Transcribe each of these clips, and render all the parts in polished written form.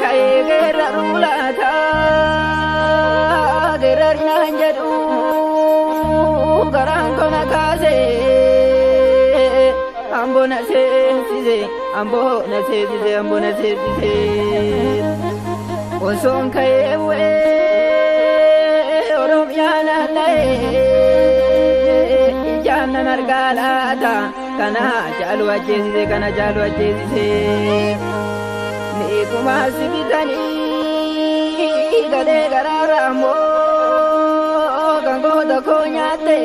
Kai gerar ulata gerar nyanjadu garang kona kase ambo na sesize ambo na sesize ambo na sesize osong kai we orom yana lai jana nargalata kana jalu ajesize Kuma sibitani gade gararamo gango dako nyate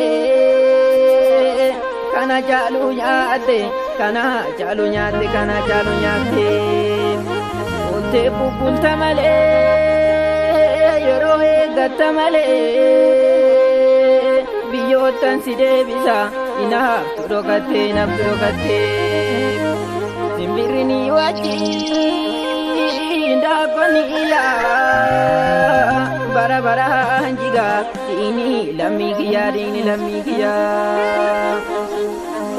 kana jalu nyate ote pupunta male yoro egatta male biyotan side bisa ina tudokate simbirini waji Indapaniya bara hanjiga ini lamikiya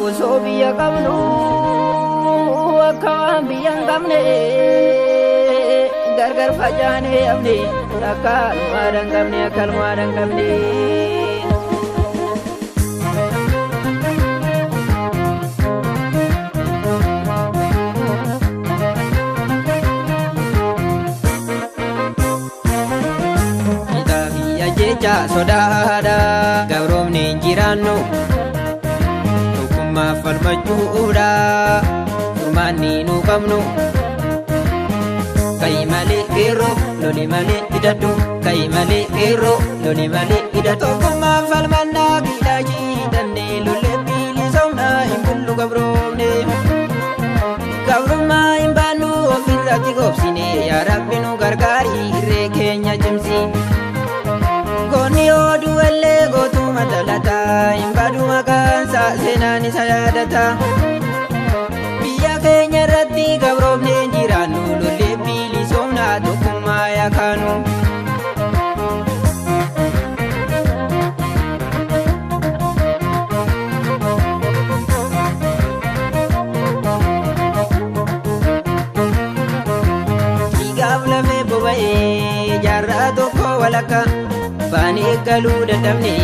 usobiya kamnu akambiyang kamne gargar fajane amne akal marang kamne Jecha sodada gabromne jirano tukuma falmajuda umani nu kamnu kai male kero loli male idatu kai male kero loli male idatu kuma falmanna bidaji danne lulle bili sauna imbulu gabromne gabroma imbanu ofirati gopsine ya rabbinu gargari rekenya jimsi Koni odu elle gotu matalata imbadu makansa senani sayadata biya kenya ratti gabromne jiranu lolle bili somna dokuma yakanu Igavlame bobae jarra doko walaka Bani kalu dadamne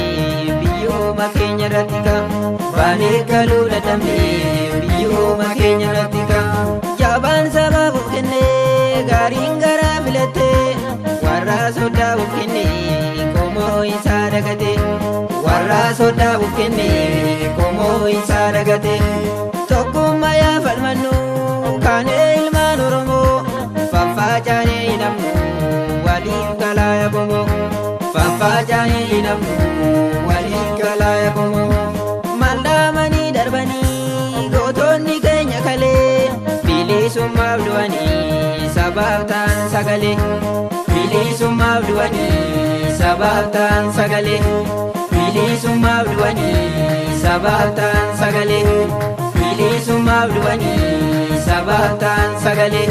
biyo makenya ratika Bani kalu dadamne biyo makenya ratika Jaban sababu kenne garing gara filate warra soda bukenne komo isaragate warra soda bukenne komo isaragate Tokkuma ya falmanu kane ilman oromo fafajane inamu walin kala ya bongo Fafajani inamu walikala yakumu Mandamani darbani gotonni kenya kale Bilisumma abduani sababtan sagale Bilisumma abduani sababtan sagale Bilisumma abduani sababtan sagale Bilisumma abduani sababtan sagale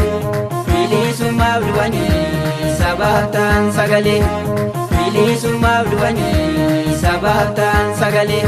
Bilisumma abduani sababtan sagale Bilisumma abduani sababtan sagale